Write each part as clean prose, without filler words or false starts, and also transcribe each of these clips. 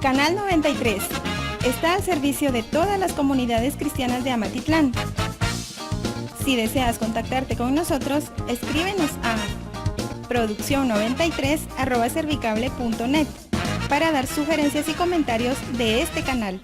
Canal 93 está al servicio de todas las comunidades cristianas de Amatitlán. Si deseas contactarte con nosotros, escríbenos a produccion93@servicable.net para dar sugerencias y comentarios de este canal.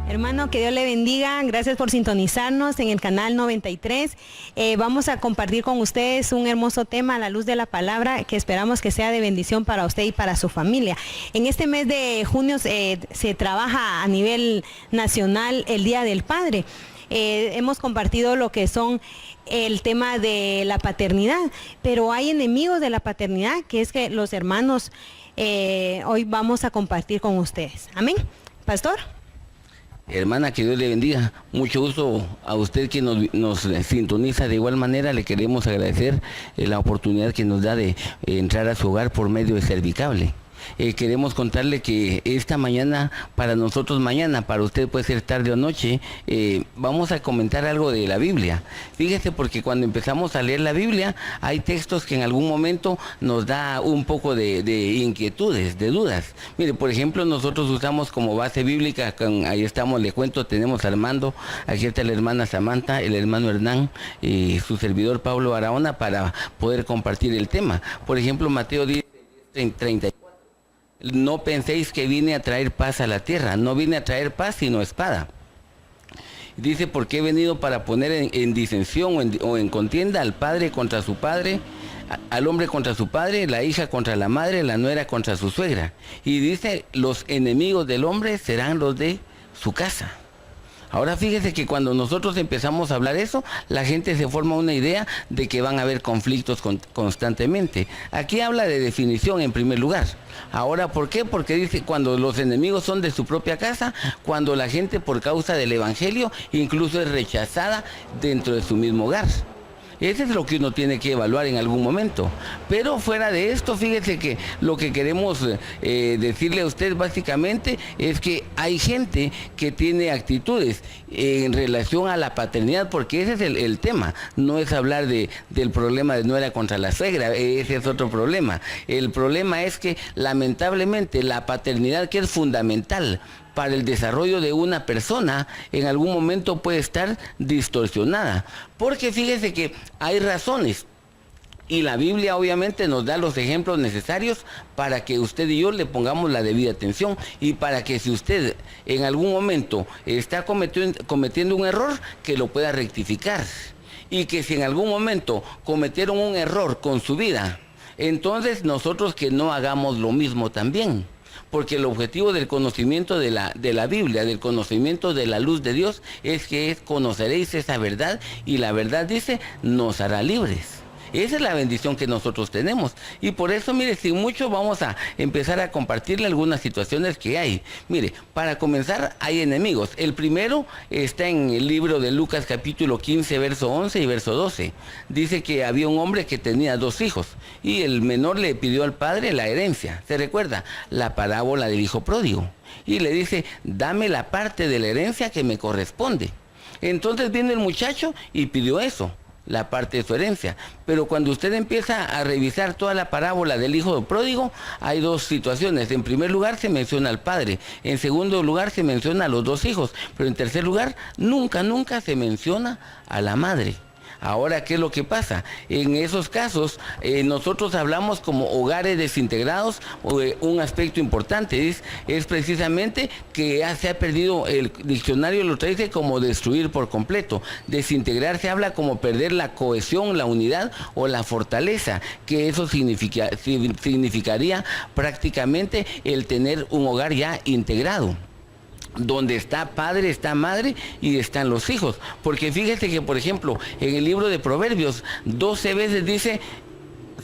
Hermano, que Dios le bendiga. Gracias por sintonizarnos en el canal 93. Vamos a compartir con ustedes un hermoso tema a la luz de la palabra que esperamos que sea de bendición para usted y para su familia. En este mes de junio se trabaja a nivel nacional el Día del Padre. Hemos compartido lo que son el tema de la paternidad, pero hay enemigos de la paternidad, que es que los hermanos hoy vamos a compartir con ustedes. Amén. Pastor. Hermana, que Dios le bendiga. Mucho gusto a usted que nos sintoniza. De igual manera, le queremos agradecer la oportunidad que nos da de entrar a su hogar por medio de Servicable. Queremos contarle que esta mañana, para nosotros mañana, para usted puede ser tarde o noche, vamos a comentar algo de la Biblia. Fíjese, porque cuando empezamos a leer la Biblia, hay textos que en algún momento nos da un poco de inquietudes, de dudas. Mire, por ejemplo, nosotros usamos como base bíblica, ahí estamos, le cuento, tenemos a Armando, aquí está la hermana Samantha, el hermano Hernán y su servidor Pablo Barahona para poder compartir el tema. Por ejemplo, Mateo 10:34. No penséis que vine a traer paz a la tierra, no vine a traer paz sino espada. Dice, porque he venido para poner en disensión o en contienda al padre contra su padre, al hombre contra su padre, la hija contra la madre, la nuera contra su suegra. Y dice, los enemigos del hombre serán los de su casa. Ahora fíjese que cuando nosotros empezamos a hablar eso, la gente se forma una idea de que van a haber conflictos constantemente. Aquí habla de definición en primer lugar. Ahora, ¿por qué? Porque dice, cuando los enemigos son de su propia casa, cuando la gente por causa del evangelio incluso es rechazada dentro de su mismo hogar. Eso es lo que uno tiene que evaluar en algún momento. Pero fuera de esto, fíjese que lo que queremos decirle a usted básicamente es que hay gente que tiene actitudes en relación a la paternidad, porque ese es el tema. No es hablar del problema de nuera contra la suegra, ese es otro problema. El problema es que lamentablemente la paternidad, que es fundamental para el desarrollo de una persona, en algún momento puede estar distorsionada. Porque fíjese que hay razones. Y la Biblia obviamente nos da los ejemplos necesarios para que usted y yo le pongamos la debida atención, y para que si usted en algún momento está cometiendo un error, que lo pueda rectificar. Y que si en algún momento cometieron un error con su vida, entonces nosotros que no hagamos lo mismo también. Porque el objetivo del conocimiento de la Biblia, del conocimiento de la luz de Dios, es que conoceréis esa verdad, y la verdad, dice, nos hará libres. Esa es la bendición que nosotros tenemos. Y por eso, mire, sin mucho vamos a empezar a compartirle algunas situaciones que hay. Mire, para comenzar, hay enemigos. El primero está en el libro de Lucas capítulo 15, verso 11 y verso 12. Dice que había un hombre que tenía 2 hijos, y el menor le pidió al padre la herencia. ¿Se recuerda? La parábola del hijo pródigo. Y le dice, dame la parte de la herencia que me corresponde. Entonces viene el muchacho y pidió eso. la parte de su herencia. Pero cuando usted empieza a revisar toda la parábola del hijo pródigo, hay dos situaciones. En primer lugar se menciona al padre, en segundo lugar se menciona a los dos hijos, pero en tercer lugar nunca se menciona a la madre. Ahora, ¿qué es lo que pasa? En esos casos, nosotros hablamos como hogares desintegrados. Un aspecto importante es precisamente que se ha perdido, el diccionario lo traduce como destruir por completo. Desintegrar se habla como perder la cohesión, la unidad o la fortaleza, que eso significaría prácticamente el tener un hogar ya integrado, donde está padre, está madre y están los hijos. Porque fíjese que, por ejemplo, en el libro de Proverbios 12 veces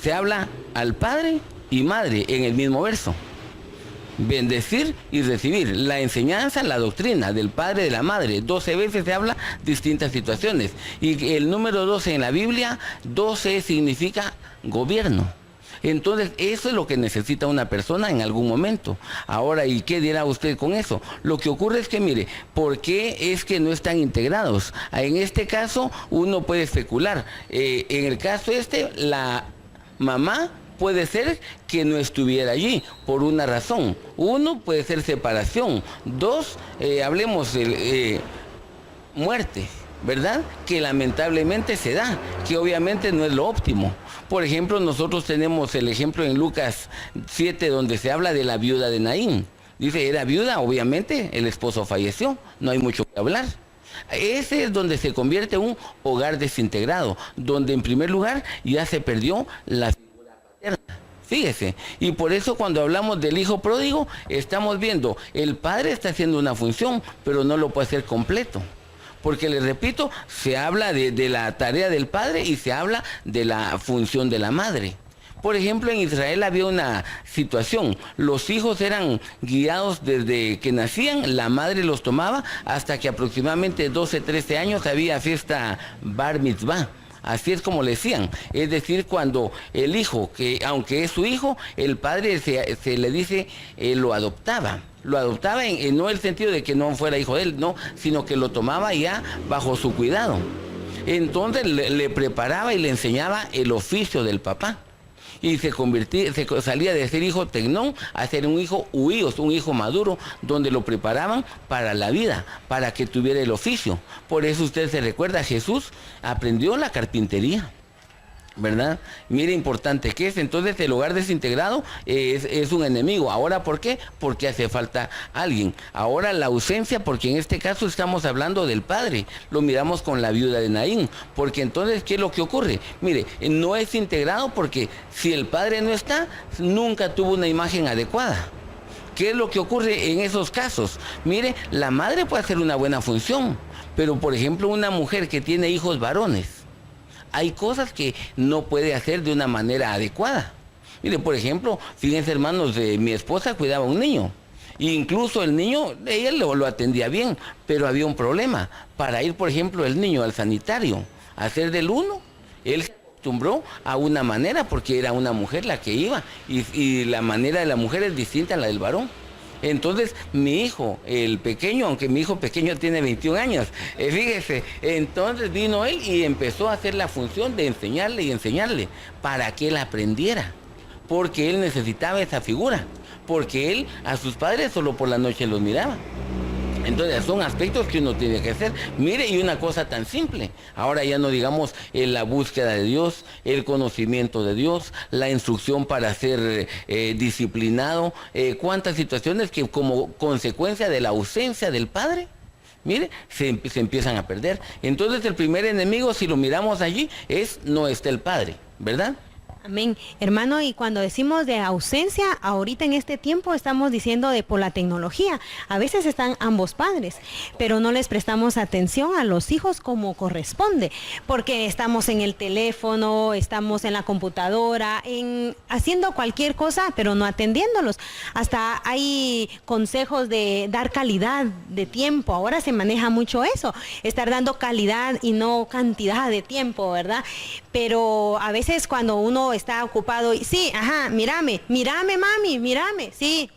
se habla al padre y madre en el mismo verso. Bendecir y recibir, la enseñanza, la doctrina del padre y de la madre. 12 veces se habla distintas situaciones. Y el número 12 en la Biblia, 12 significa gobierno. Entonces, eso es lo que necesita una persona en algún momento. Ahora, ¿y qué dirá usted con eso? Lo que ocurre es que, mire, ¿por qué es que no están integrados? En este caso, uno puede especular. En el caso la mamá puede ser que no estuviera allí por una razón. Uno, puede ser separación. Dos, hablemos de muerte, ¿verdad? Que lamentablemente se da, que obviamente no es lo óptimo. Por ejemplo, nosotros tenemos el ejemplo en Lucas 7, donde se habla de la viuda de Naín. Dice, era viuda, obviamente, el esposo falleció, no hay mucho que hablar. Ese es donde se convierte en un hogar desintegrado, donde en primer lugar ya se perdió la figura paterna. Fíjese, y por eso cuando hablamos del hijo pródigo, estamos viendo, el padre está haciendo una función, pero no lo puede hacer completo. Porque les repito, se habla de la tarea del padre y se habla de la función de la madre. Por ejemplo, en Israel había una situación, los hijos eran guiados desde que nacían, la madre los tomaba hasta que aproximadamente 12, 13 años había fiesta bar mitzvah. Así es como le decían, es decir, cuando el hijo, que aunque es su hijo, el padre se le dice, lo adoptaba no en el sentido de que no fuera hijo de él, no, sino que lo tomaba ya bajo su cuidado. Entonces le preparaba y le enseñaba el oficio del papá. Y salía de ser hijo tecnón a ser un hijo huíos, un hijo maduro, donde lo preparaban para la vida, para que tuviera el oficio. Por eso usted se recuerda, Jesús aprendió la carpintería, ¿verdad? Mire, importante que es. Entonces el hogar desintegrado es un enemigo. Ahora, ¿por qué? Porque hace falta alguien. Ahora la ausencia, porque en este caso estamos hablando del padre, lo miramos con la viuda de Naín, porque entonces, ¿qué es lo que ocurre? Mire, no es integrado porque si el padre no está, nunca tuvo una imagen adecuada. ¿Qué es lo que ocurre en esos casos? Mire, la madre puede hacer una buena función, pero por ejemplo una mujer que tiene hijos varones, hay cosas que no puede hacer de una manera adecuada. Mire, por ejemplo, fíjense, hermanos, mi esposa cuidaba a un niño. E incluso el niño, ella lo atendía bien, pero había un problema. Para ir, por ejemplo, el niño al sanitario, a hacer del uno, él se acostumbró a una manera porque era una mujer la que iba. Y la manera de la mujer es distinta a la del varón. Entonces mi hijo, el pequeño, aunque mi hijo pequeño tiene 21 años, fíjese, entonces vino él y empezó a hacer la función de enseñarle y enseñarle para que él aprendiera, porque él necesitaba esa figura, porque él a sus padres solo por la noche los miraba. Entonces son aspectos que uno tiene que hacer. Mire, y una cosa tan simple, ahora ya no digamos la búsqueda de Dios, el conocimiento de Dios, la instrucción para ser disciplinado, cuántas situaciones que como consecuencia de la ausencia del padre, mire, se empiezan a perder. Entonces el primer enemigo, si lo miramos allí, no está el padre, ¿verdad? Amén. Hermano, y cuando decimos de ausencia, ahorita en este tiempo estamos diciendo de por la tecnología. A veces están ambos padres, pero no les prestamos atención a los hijos como corresponde, porque estamos en el teléfono, estamos en la computadora, haciendo cualquier cosa, pero no atendiéndolos. Hasta hay consejos de dar calidad de tiempo. Ahora se maneja mucho eso, estar dando calidad y no cantidad de tiempo, ¿verdad? Pero a veces cuando uno está ocupado y sí, ajá, mírame mami, mírame, sí,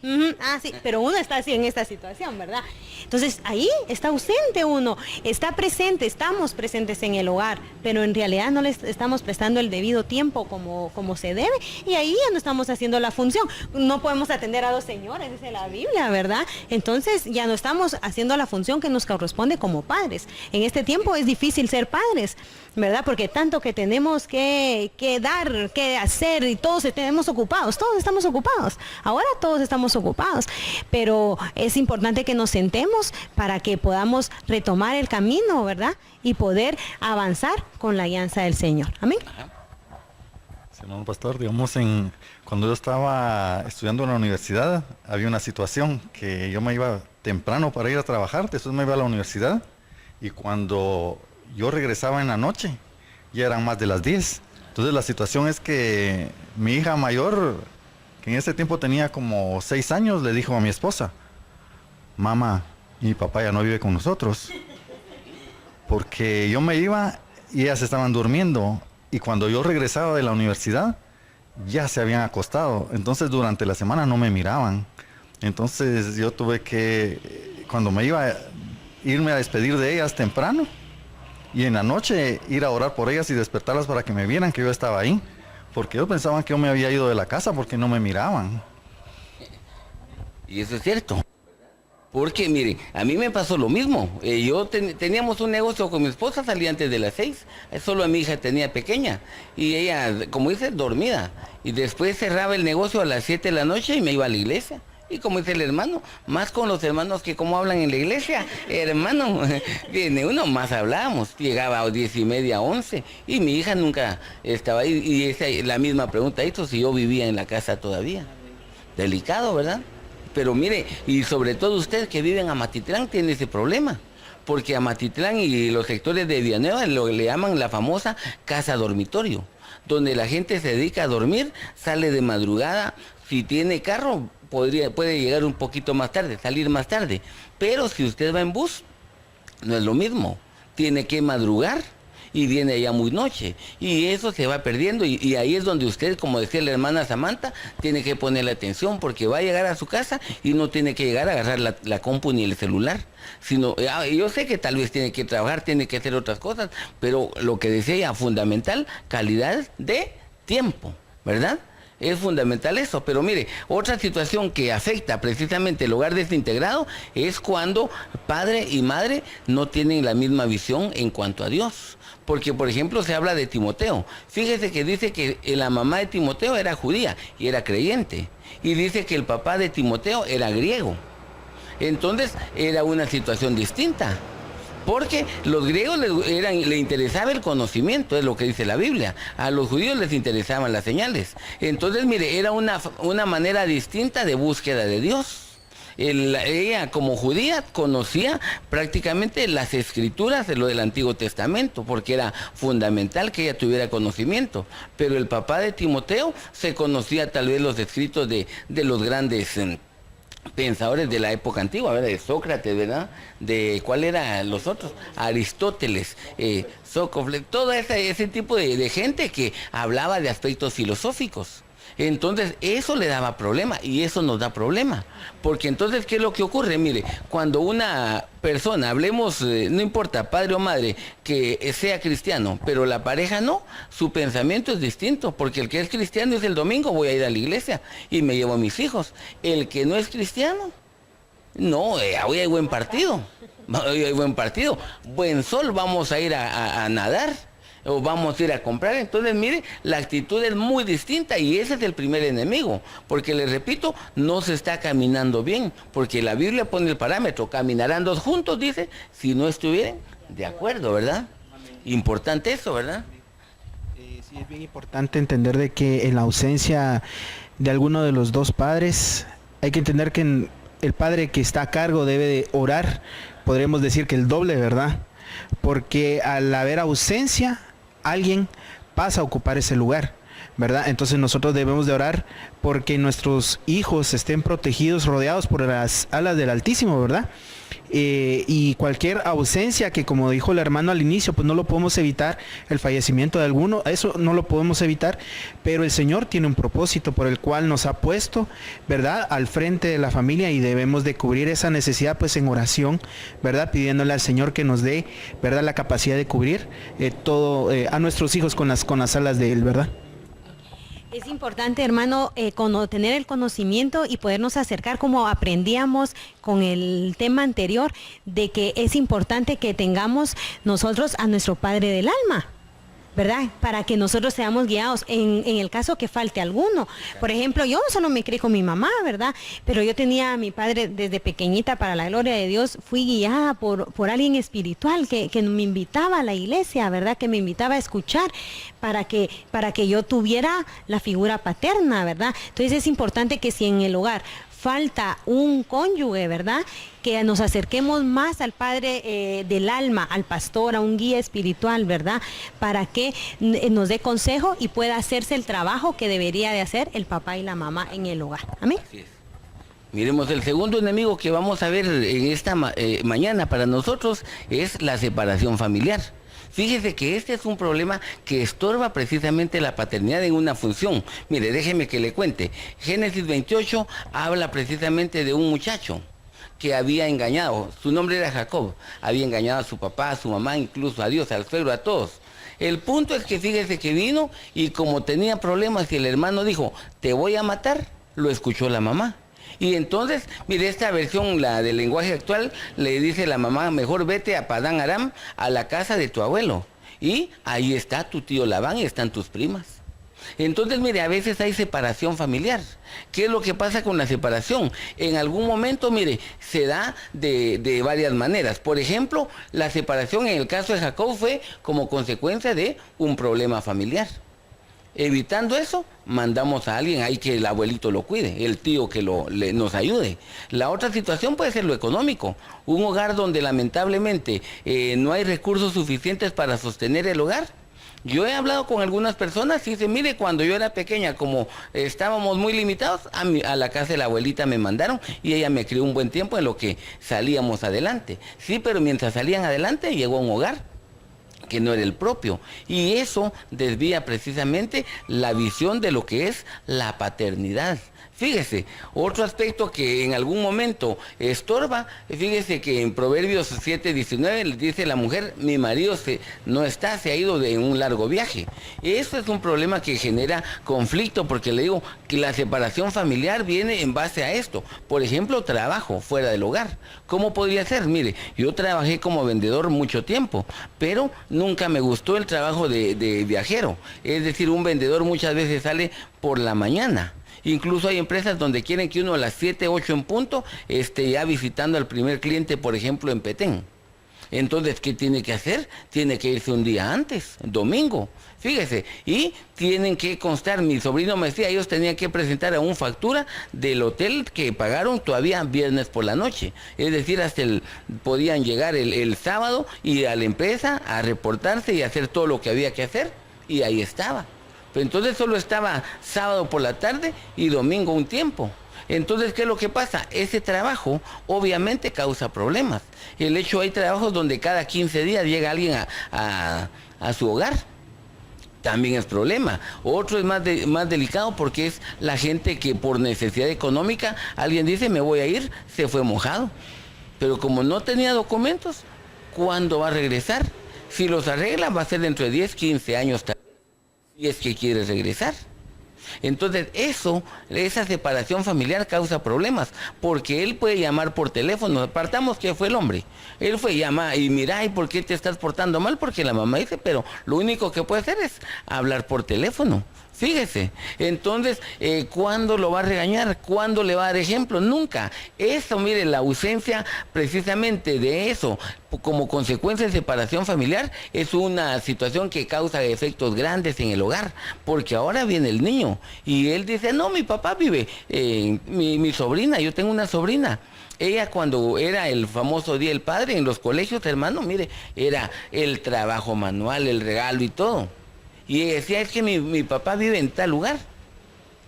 sí, pero uno está así en esta situación, ¿verdad? Entonces ahí está ausente uno, está presente, estamos presentes en el hogar, pero en realidad no le estamos prestando el debido tiempo como se debe, y ahí ya no estamos haciendo la función. No podemos atender a 2 señores, dice la Biblia, ¿verdad? Entonces ya no estamos haciendo la función que nos corresponde como padres. En este tiempo es difícil ser padres, ¿verdad? Porque tanto que tenemos que dar, que hacer, y todos estamos ocupados, ahora todos estamos ocupados, pero es importante que nos sentemos para que podamos retomar el camino, ¿verdad? Y poder avanzar con la guianza del Señor. Amén. Sí, hermano pastor, digamos, cuando yo estaba estudiando en la universidad, había una situación que yo me iba temprano para ir a trabajar, después me iba a la universidad, y cuando yo regresaba en la noche, ya eran más de las 10. Entonces la situación es que mi hija mayor, que en ese tiempo tenía como 6 años, le dijo a mi esposa: mamá, mi papá ya no vive con nosotros. Porque yo me iba y ellas estaban durmiendo, y cuando yo regresaba de la universidad, ya se habían acostado. Entonces durante la semana no me miraban. Entonces yo tuve que, cuando me iba, irme a despedir de ellas temprano, y en la noche ir a orar por ellas y despertarlas para que me vieran que yo estaba ahí, porque ellos pensaban que yo me había ido de la casa porque no me miraban. Y eso es cierto. Porque, miren, a mí me pasó lo mismo. Teníamos un negocio con mi esposa, salía antes de las 6. Solo a mi hija tenía pequeña. Y ella, como dice, dormida. Y después cerraba el negocio a las 7 de la noche y me iba a la iglesia. Y como dice el hermano, más con los hermanos que como hablan en la iglesia, hermano, viene uno, más hablábamos. Llegaba a 10:30, 11, y mi hija nunca estaba ahí. Y esa, la misma pregunta hizo si yo vivía en la casa todavía. Delicado, ¿verdad? Pero mire, y sobre todo usted que vive en Amatitlán tiene ese problema, porque Amatitlán y los sectores de Villanueva le llaman la famosa casa dormitorio, donde la gente se dedica a dormir, sale de madrugada, si tiene carro puede llegar un poquito más tarde, salir más tarde, pero si usted va en bus, no es lo mismo, tiene que madrugar y viene ya muy noche, y eso se va perdiendo, y ahí es donde usted, como decía la hermana Samantha, tiene que ponerle atención, porque va a llegar a su casa y no tiene que llegar a agarrar la compu ni el celular, sino, yo sé que tal vez tiene que trabajar, tiene que hacer otras cosas, pero lo que decía ella, fundamental, calidad de tiempo, ¿verdad? Es fundamental eso, pero mire, otra situación que afecta precisamente el hogar desintegrado es cuando padre y madre no tienen la misma visión en cuanto a Dios. Porque, por ejemplo, se habla de Timoteo. Fíjese que dice que la mamá de Timoteo era judía y era creyente. Y dice que el papá de Timoteo era griego. Entonces, era una situación distinta. Porque los griegos le interesaba el conocimiento, es lo que dice la Biblia. A los judíos les interesaban las señales. Entonces, mire, era una manera distinta de búsqueda de Dios. Ella como judía conocía prácticamente las escrituras de lo del Antiguo Testamento, porque era fundamental que ella tuviera conocimiento. Pero el papá de Timoteo se conocía tal vez los escritos de los grandes pensadores de la época antigua, ¿verdad? De Sócrates, ¿verdad? De ¿cuál era los otros? Aristóteles, Sófocles, todo ese tipo de gente que hablaba de aspectos filosóficos. Entonces eso le daba problema y eso nos da problema, porque entonces ¿qué es lo que ocurre? Mire, cuando una persona, hablemos, no importa, padre o madre, que sea cristiano, pero la pareja no, su pensamiento es distinto, porque el que es cristiano es el domingo, voy a ir a la iglesia y me llevo a mis hijos. El que no es cristiano, no, hoy hay buen partido, hoy hay buen partido, buen sol, vamos a ir a nadar, o vamos a ir a comprar. Entonces mire, la actitud es muy distinta y ese es el primer enemigo, porque les repito, no se está caminando bien, porque la Biblia pone el parámetro, caminarán dos juntos, dice, si no estuvieran de acuerdo, ¿verdad? Importante eso, ¿verdad? Sí, es bien importante entender de que en la ausencia de alguno de los dos padres, hay que entender que el padre que está a cargo debe de orar, podríamos decir que el doble, ¿verdad? Porque al haber ausencia, alguien pasa a ocupar ese lugar, ¿verdad? Entonces nosotros debemos de orar porque nuestros hijos estén protegidos, rodeados por las alas del Altísimo, ¿verdad? Y cualquier ausencia que, como dijo el hermano al inicio, pues no lo podemos evitar, el fallecimiento de alguno, eso no lo podemos evitar, pero el Señor tiene un propósito por el cual nos ha puesto, ¿verdad?, al frente de la familia, y debemos de cubrir esa necesidad pues en oración, ¿verdad?, pidiéndole al Señor que nos dé, ¿verdad?, la capacidad de cubrir todo a nuestros hijos con las alas de Él, ¿verdad? Es importante, hermano, tener el conocimiento y podernos acercar, como aprendíamos con el tema anterior, de que es importante que tengamos nosotros a nuestro Padre del alma, ¿verdad? Para que nosotros seamos guiados en el caso que falte alguno. Por ejemplo, yo solo me crié con mi mamá, ¿verdad? Pero yo tenía a mi padre desde pequeñita, para la gloria de Dios. Fui guiada por alguien espiritual que me invitaba a la iglesia, ¿verdad? Que me invitaba a escuchar para que yo tuviera la figura paterna, ¿verdad? Entonces es importante que si en el hogar falta un cónyuge, ¿verdad?, que nos acerquemos más al Padre del alma, al pastor, a un guía espiritual, ¿verdad?, para que nos dé consejo y pueda hacerse el trabajo que debería de hacer el papá y la mamá en el hogar. Amén. Así es. Miremos, el segundo enemigo que vamos a ver en esta mañana para nosotros es la separación familiar. Fíjese que este es un problema que estorba precisamente la paternidad en una función. Mire, déjeme que le cuente. Génesis 28 habla precisamente de un muchacho que había engañado. Su nombre era Jacob. Había engañado a su papá, a su mamá, incluso a Dios, al suegro, a todos. El punto es que fíjese que vino y como tenía problemas y el hermano dijo, te voy a matar, lo escuchó la mamá. Y entonces, mire, esta versión, la del lenguaje actual, le dice la mamá, mejor vete a Padán Aram, a la casa de tu abuelo. Y ahí está tu tío Labán y están tus primas. Entonces, mire, a veces hay separación familiar. ¿Qué es lo que pasa con la separación? En algún momento, mire, se da de varias maneras. Por ejemplo, la separación en el caso de Jacob fue como consecuencia de un problema familiar. Evitando eso, mandamos a alguien ahí que el abuelito lo cuide, el tío que nos ayude. La otra situación puede ser lo económico. Un hogar donde lamentablemente no hay recursos suficientes para sostener el hogar. Yo he hablado con algunas personas y dicen, mire, cuando yo era pequeña, como estábamos muy limitados, a la casa de la abuelita me mandaron y ella me crió un buen tiempo en lo que salíamos adelante. Sí, pero mientras salían adelante llegó a un hogar que no era el propio, y eso desvía precisamente la visión de lo que es la paternidad. Fíjese, otro aspecto que en algún momento estorba, fíjese que en Proverbios 7:19 le dice la mujer, mi marido no está, se ha ido de un largo viaje. Eso es un problema que genera conflicto, porque le digo que la separación familiar viene en base a esto. Por ejemplo, trabajo fuera del hogar. ¿Cómo podría ser? Mire, yo trabajé como vendedor mucho tiempo, pero nunca me gustó el trabajo de viajero. Es decir, un vendedor muchas veces sale por la mañana. Incluso hay empresas donde quieren que uno a las 7, 8 en punto esté ya visitando al primer cliente, por ejemplo, en Petén. Entonces, ¿qué tiene que hacer? Tiene que irse un día antes, domingo. Fíjese, y tienen que constar, mi sobrino me decía, ellos tenían que presentar una factura del hotel que pagaron todavía viernes por la noche. Es decir, podían llegar el sábado y a la empresa a reportarse y hacer todo lo que había que hacer, y ahí estaba. Entonces solo estaba sábado por la tarde y domingo un tiempo. Entonces, ¿qué es lo que pasa? Ese trabajo obviamente causa problemas. El hecho, hay trabajos donde cada 15 días llega alguien a su hogar. También es problema. Otro es más delicado porque es la gente que por necesidad económica, alguien dice, me voy a ir, se fue mojado. Pero como no tenía documentos, ¿cuándo va a regresar? Si los arregla, va a ser dentro de 10, 15 años tarde. Y es que quiere regresar. Entonces esa separación familiar causa problemas, porque él puede llamar por teléfono. Apartamos que fue el hombre. Él fue llamar y mira, ¿y por qué te estás portando mal? Porque la mamá dice, pero lo único que puede hacer es hablar por teléfono. Fíjese, entonces, ¿cuándo lo va a regañar? ¿Cuándo le va a dar ejemplo? Nunca. Eso, mire, la ausencia precisamente de eso, como consecuencia de separación familiar, es una situación que causa efectos grandes en el hogar, porque ahora viene el niño y él dice, no, mi papá vive, mi sobrina, yo tengo una sobrina. Ella, cuando era el famoso Día del Padre en los colegios, hermano, mire, era el trabajo manual, el regalo y todo. Y decía, es que mi papá vive en tal lugar.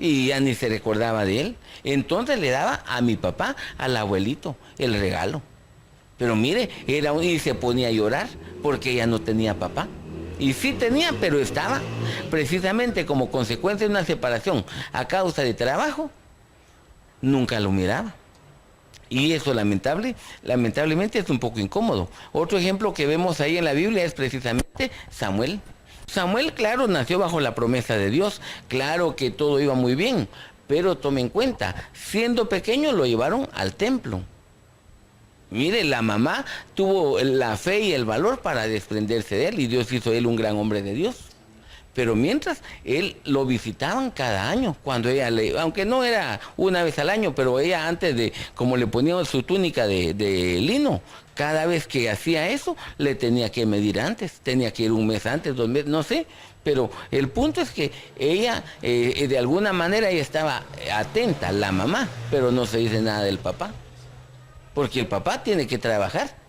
Y ya ni se recordaba de él. Entonces le daba a mi papá, al abuelito, el regalo. Pero mire, y se ponía a llorar porque ya no tenía papá. Y sí tenía, pero estaba precisamente como consecuencia de una separación a causa de trabajo. Nunca lo miraba. Y eso lamentablemente es un poco incómodo. Otro ejemplo que vemos ahí en la Biblia es precisamente Samuel. Samuel, claro, nació bajo la promesa de Dios. Claro que todo iba muy bien. Pero tome en cuenta, siendo pequeño lo llevaron al templo. Mire, la mamá tuvo la fe y el valor para desprenderse de él y Dios hizo de él un gran hombre de Dios. Pero mientras, él lo visitaban cada año, cuando ella aunque no era una vez al año, pero ella antes de, como le ponían su túnica de lino, cada vez que hacía eso, le tenía que medir antes, tenía que ir un mes antes, 2 meses, no sé. Pero el punto es que ella, de alguna manera, ella estaba atenta, la mamá, pero no se dice nada del papá. Porque el papá tiene que trabajar.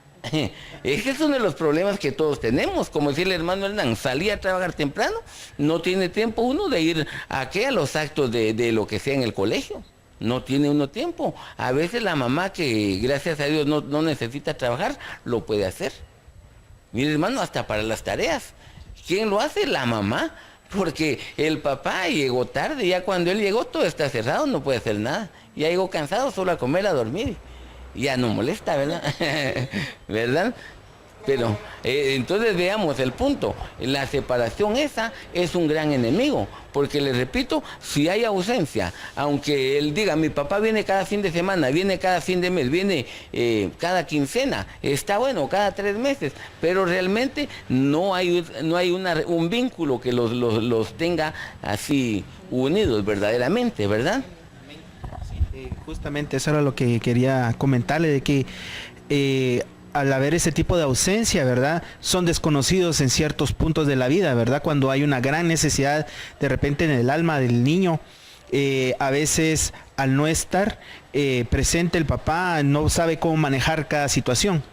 Ese es uno de los problemas que todos tenemos. Como decía el hermano Hernán, salía a trabajar temprano, no tiene tiempo uno de ir a los actos de lo que sea en el colegio. No tiene uno tiempo. A veces la mamá, que gracias a Dios no necesita trabajar, lo puede hacer. Mire, hermano, hasta para las tareas. ¿Quién lo hace? La mamá. Porque el papá llegó tarde, ya cuando él llegó todo está cerrado, no puede hacer nada. Ya llegó cansado, solo a comer, a dormir. Ya no molesta, ¿verdad? ¿Verdad? Pero entonces veamos el punto. La separación esa es un gran enemigo, porque les repito, si hay ausencia, aunque él diga, mi papá viene cada fin de semana, viene cada fin de mes, viene cada quincena, está bueno, cada 3 meses, pero realmente no hay un vínculo que los tenga así unidos verdaderamente, ¿verdad? Justamente eso era lo que quería comentarle, de que al haber ese tipo de ausencia, ¿verdad? Son desconocidos en ciertos puntos de la vida, ¿verdad? Cuando hay una gran necesidad de repente en el alma del niño, a veces al no estar presente el papá no sabe cómo manejar cada situación,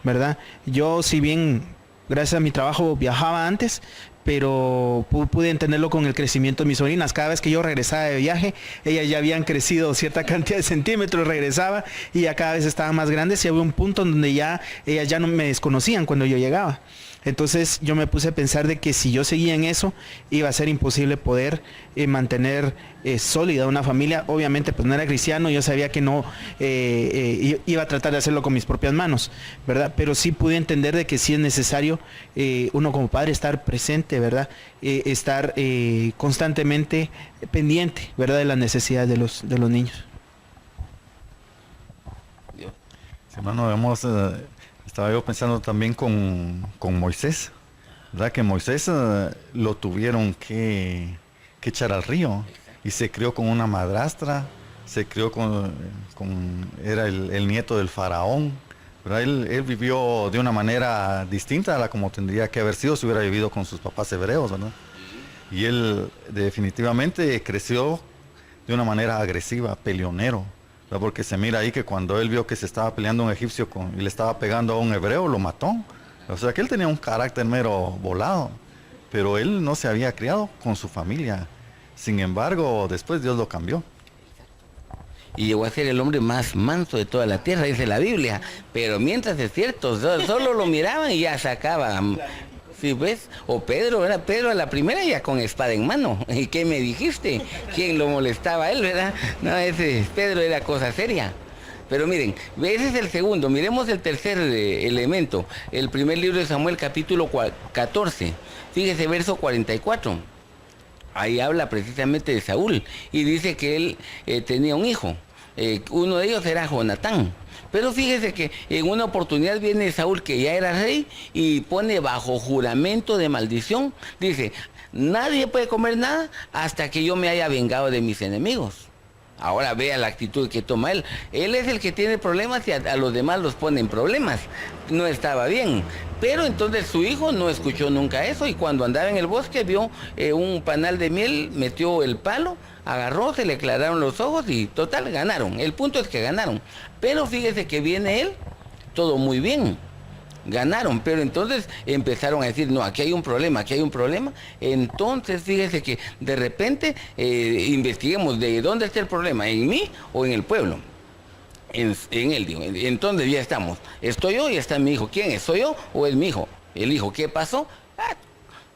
¿verdad? Yo, si bien gracias a mi trabajo viajaba antes, pero pude entenderlo con el crecimiento de mis sobrinas. Cada vez que yo regresaba de viaje, ellas ya habían crecido cierta cantidad de centímetros, regresaba y ya cada vez estaban más grandes y había un punto en donde ya ellas ya no me desconocían cuando yo llegaba. Entonces yo me puse a pensar de que si yo seguía en eso, iba a ser imposible poder mantener sólida una familia. Obviamente pues no era cristiano, yo sabía que no iba a tratar de hacerlo con mis propias manos, ¿verdad? Pero sí pude entender de que sí es necesario uno como padre estar presente, ¿verdad? Estar constantemente pendiente, ¿verdad? De las necesidades de los niños. Sí, hermano, estaba yo pensando también con Moisés, ¿verdad? Que Moisés lo tuvieron que echar al río y se crió con una madrastra, se crió era el nieto del faraón, ¿verdad? Él vivió de una manera distinta a la como tendría que haber sido si hubiera vivido con sus papás hebreos, ¿verdad? Y él definitivamente creció de una manera agresiva, peleonero. Porque se mira ahí que cuando él vio que se estaba peleando un egipcio y le estaba pegando a un hebreo, lo mató. O sea que él tenía un carácter mero volado, pero él no se había criado con su familia. Sin embargo, después Dios lo cambió. Y llegó a ser el hombre más manso de toda la tierra, dice la Biblia. Pero mientras es cierto, solo lo miraban y ya sacaba. ¿Sí ves? O Pedro, era Pedro a la primera ya con espada en mano. ¿Y qué me dijiste? ¿Quién lo molestaba a él, verdad? No, ese Pedro era cosa seria. Pero miren, ese es el segundo. Miremos el tercer elemento. El primer libro de Samuel, capítulo 14. Fíjese, verso 44. Ahí habla precisamente de Saúl. Y dice que él tenía un hijo. Uno de ellos era Jonatán. Pero fíjese que en una oportunidad viene Saúl, que ya era rey, y pone bajo juramento de maldición. Dice, nadie puede comer nada hasta que yo me haya vengado de mis enemigos. Ahora vea la actitud que toma él. Él es el que tiene problemas y a los demás los pone en problemas. No estaba bien. Pero entonces su hijo no escuchó nunca eso, y cuando andaba en el bosque vio un panal de miel, metió el palo, agarró, se le aclararon los ojos y total, ganaron. El punto es que ganaron. Pero fíjese que viene él, todo muy bien. ganaron, pero entonces empezaron a decir, no, aquí hay un problema, aquí hay un problema. Entonces fíjese que de repente investiguemos de dónde está el problema, en mí o en el pueblo. En él, digo. Entonces ya estamos, estoy yo y está mi hijo. ¿Quién es? ¿Soy yo o es mi hijo? El hijo. ¿Qué pasó?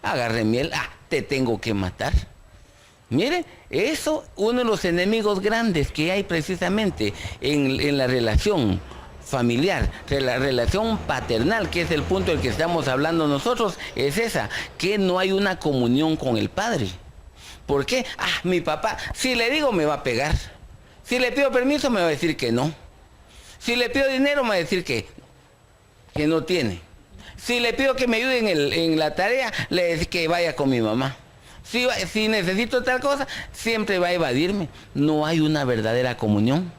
Agarré miel, te tengo que matar. Mire, eso, uno de los enemigos grandes que hay precisamente en la relación familiar, la relación paternal, que es el punto del que estamos hablando nosotros, es esa, que no hay una comunión con el padre. ¿Por qué? Mi papá, si le digo me va a pegar. Si le pido permiso me va a decir que no. Si le pido dinero me va a decir que no tiene. Si le pido que me ayude en la tarea, le digo que vaya con mi mamá. Si necesito tal cosa, siempre va a evadirme. No hay una verdadera comunión.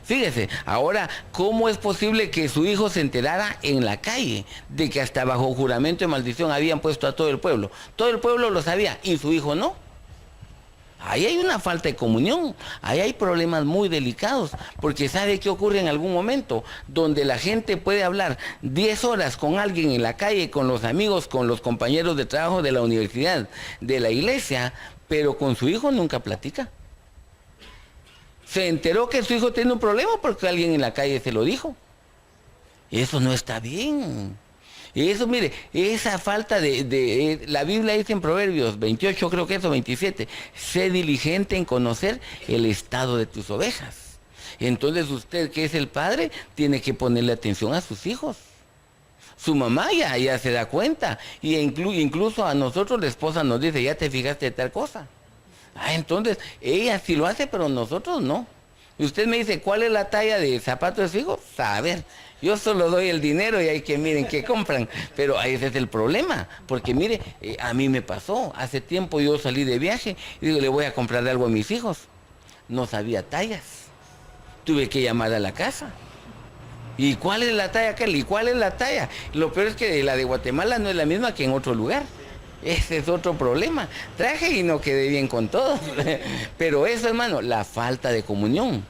Fíjese, ahora, ¿cómo es posible que su hijo se enterara en la calle de que hasta bajo juramento de maldición habían puesto a todo el pueblo? Todo el pueblo lo sabía y su hijo no. Ahí hay una falta de comunión, ahí hay problemas muy delicados, porque ¿sabe qué ocurre en algún momento? Donde la gente puede hablar 10 horas con alguien en la calle, con los amigos, con los compañeros de trabajo de la universidad, de la iglesia, pero con su hijo nunca platica. Se enteró que su hijo tiene un problema porque alguien en la calle se lo dijo. Eso no está bien. Y eso, mire, esa falta de la Biblia dice en Proverbios 28, creo que eso, 27, sé diligente en conocer el estado de tus ovejas. Entonces usted, que es el padre, tiene que ponerle atención a sus hijos. Su mamá ya se da cuenta. Y incluso a nosotros la esposa nos dice, ya te fijaste de tal cosa. Entonces, ella sí lo hace, pero nosotros no. Y usted me dice, ¿cuál es la talla de zapatos de su hijo? A ver, yo solo doy el dinero y hay que miren qué compran. Pero ese es el problema, porque mire, a mí me pasó. Hace tiempo yo salí de viaje y digo, le voy a comprar algo a mis hijos. No sabía tallas. Tuve que llamar a la casa. ¿Y cuál es la talla, Kelly? ¿Y cuál es la talla? Lo peor es que la de Guatemala no es la misma que en otro lugar. Ese es otro problema. Traje y no quedé bien con todo. Pero eso, hermano, la falta de comunión.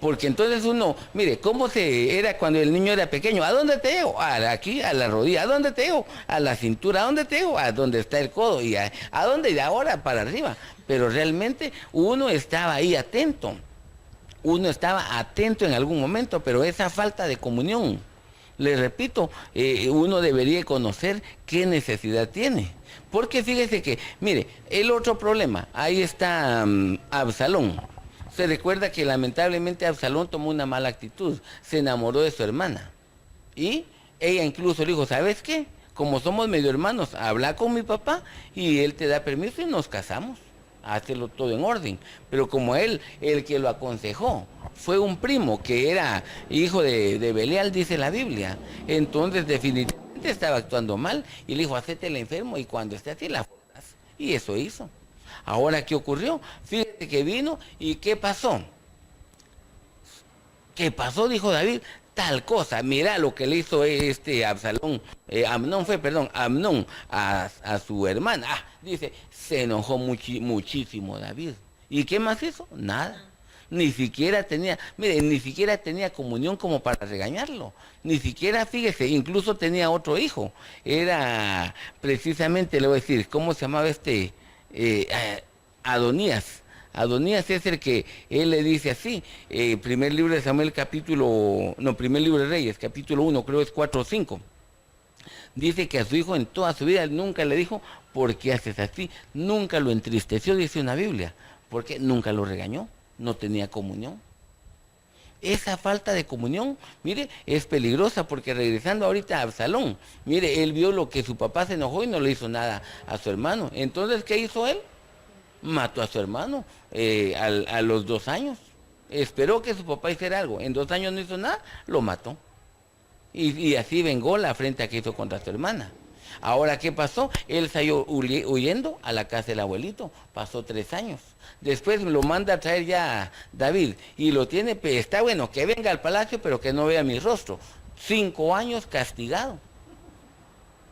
Porque entonces uno, mire, ¿cómo era cuando el niño era pequeño? ¿A dónde te llevo? Aquí, a la rodilla. ¿A dónde te llevo? A la cintura. ¿A dónde te llevo? A donde está el codo. ¿Y a dónde? De ahora para arriba. Pero realmente uno estaba ahí atento. Uno estaba atento en algún momento, pero esa falta de comunión, les repito, uno debería conocer qué necesidad tiene. Porque fíjese que, mire, el otro problema, ahí está Absalón. Se recuerda que lamentablemente Absalón tomó una mala actitud, se enamoró de su hermana. Y ella incluso le dijo, ¿sabes qué? Como somos medio hermanos, habla con mi papá y él te da permiso y nos casamos. Hacerlo todo en orden. Pero como el que lo aconsejó, fue un primo que era hijo de Belial, dice la Biblia. Entonces definitivamente estaba actuando mal y le dijo, hacete el enfermo y cuando esté así la fotas. Y eso hizo. Ahora, ¿qué ocurrió? Fíjate que vino y ¿qué pasó? ¿Qué pasó? Dijo David, tal cosa. Mira lo que le hizo Amnón a su hermana. Dice, se enojó muchísimo David. ¿Y qué más hizo? Nada. Ni siquiera tenía comunión como para regañarlo. Ni siquiera, fíjese, incluso tenía otro hijo. Era precisamente, le voy a decir, ¿cómo se llamaba Adonías. Adonías es el que él le dice así, primer libro de Samuel primer libro de Reyes, capítulo 1, creo es 4 o 5. Dice que a su hijo en toda su vida él nunca le dijo, ¿por qué haces así? Nunca lo entristeció, dice una Biblia, porque nunca lo regañó, no tenía comunión. Esa falta de comunión, mire, es peligrosa, porque regresando ahorita a Absalón, mire, él vio lo que su papá se enojó y no le hizo nada a su hermano. Entonces, ¿qué hizo él? Mató a su hermano a los 2 años. Esperó que su papá hiciera algo. En 2 años no hizo nada, lo mató. Y así vengó la afrenta que hizo contra su hermana. Ahora, ¿qué pasó? Él salió huyendo a la casa del abuelito. Pasó 3 años. Después lo manda a traer ya David. Y lo tiene, está bueno, que venga al palacio, pero que no vea mi rostro. 5 años castigado.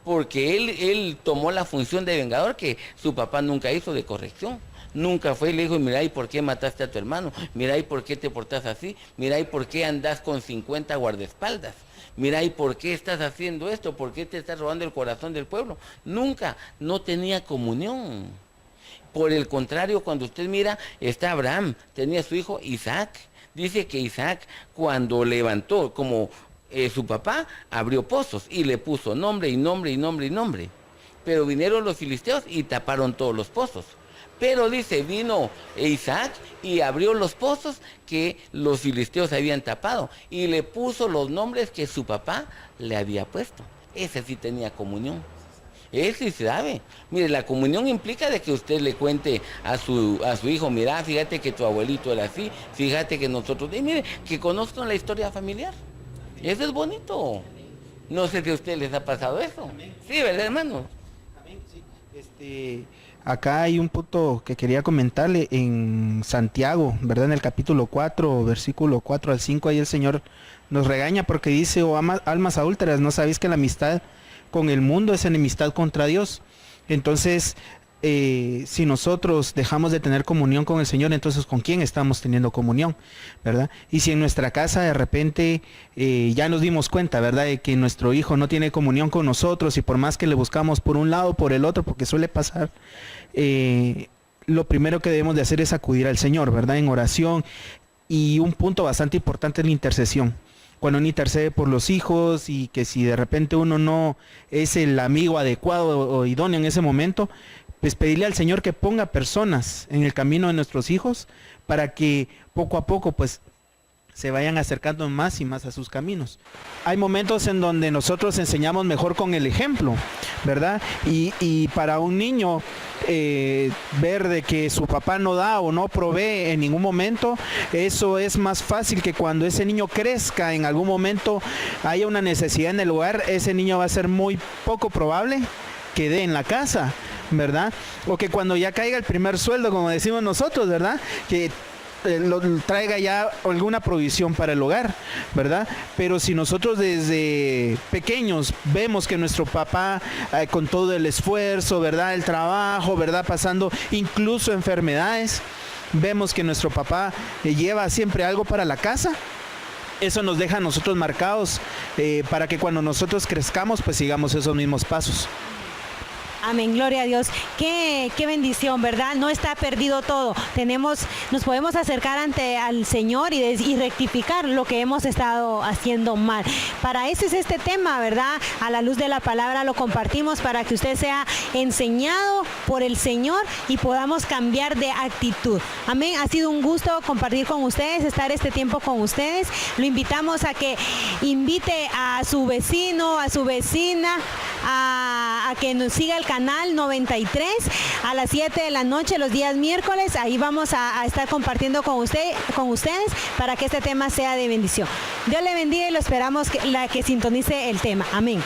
Porque él tomó la función de vengador que su papá nunca hizo, de corrección. Nunca fue y le dijo, mira, ¿y por qué mataste a tu hermano? Mira, ¿y por qué te portas así? Mira, ¿y por qué andas con 50 guardaespaldas? Mira, ¿y por qué estás haciendo esto? ¿Por qué te estás robando el corazón del pueblo? Nunca, no tenía comunión. Por el contrario, cuando usted mira, está Abraham, tenía su hijo Isaac. Dice que Isaac, cuando levantó, como su papá, abrió pozos y le puso nombre y nombre y nombre y nombre. Pero vinieron los filisteos y taparon todos los pozos. Pero dice, vino Isaac y abrió los pozos que los filisteos habían tapado y le puso los nombres que su papá le había puesto. Ese sí tenía comunión. Ese sí sabe. Mire, la comunión implica de que usted le cuente a su hijo, mira, fíjate que tu abuelito era así, fíjate que nosotros, y mire, que conozcan la historia familiar. Eso es bonito. No sé si a ustedes les ha pasado eso. Sí, ¿verdad, hermano? Acá hay un punto que quería comentarle en Santiago, ¿verdad? En el capítulo 4, versículo 4 al 5, ahí el Señor nos regaña porque dice, oh almas adúlteras, ¿no sabéis que la amistad con el mundo es enemistad contra Dios? Entonces, si nosotros dejamos de tener comunión con el Señor, entonces ¿con quién estamos teniendo comunión? ¿Verdad? Y si en nuestra casa de repente ya nos dimos cuenta, ¿verdad?, de que nuestro hijo no tiene comunión con nosotros y por más que le buscamos por un lado o por el otro, porque suele pasar, lo primero que debemos de hacer es acudir al Señor, ¿verdad?, en oración. Y un punto bastante importante es la intercesión. Cuando uno intercede por los hijos y que si de repente uno no es el amigo adecuado o idóneo en ese momento, pues pedirle al Señor que ponga personas en el camino de nuestros hijos para que poco a poco pues se vayan acercando más y más a sus caminos. Hay momentos en donde nosotros enseñamos mejor con el ejemplo, ¿verdad? Y para un niño ver de que su papá no da o no provee en ningún momento, eso es más fácil que cuando ese niño crezca, en algún momento haya una necesidad en el hogar, ese niño va a ser muy poco probable que dé en la casa, ¿verdad? O que cuando ya caiga el primer sueldo, como decimos nosotros, ¿verdad?, que lo traiga ya alguna provisión para el hogar, ¿verdad? Pero si nosotros desde pequeños vemos que nuestro papá con todo el esfuerzo, ¿verdad?, el trabajo, ¿verdad?, pasando incluso enfermedades, vemos que nuestro papá lleva siempre algo para la casa, eso nos deja a nosotros marcados para que cuando nosotros crezcamos pues sigamos esos mismos pasos. Amén, gloria a Dios. Qué bendición, ¿verdad? No está perdido todo. Nos podemos acercar al Señor y rectificar lo que hemos estado haciendo mal. Para eso es este tema, ¿verdad? A la luz de la palabra lo compartimos para que usted sea enseñado por el Señor y podamos cambiar de actitud. Amén. Ha sido un gusto compartir con ustedes, estar este tiempo con ustedes. Lo invitamos a que invite a su vecino, a su vecina, a que nos siga el canal 93 a las 7 de la noche los días miércoles. Ahí vamos a estar compartiendo con ustedes para que este tema sea de bendición. Dios le bendiga y lo esperamos que sintonice el tema. Amén.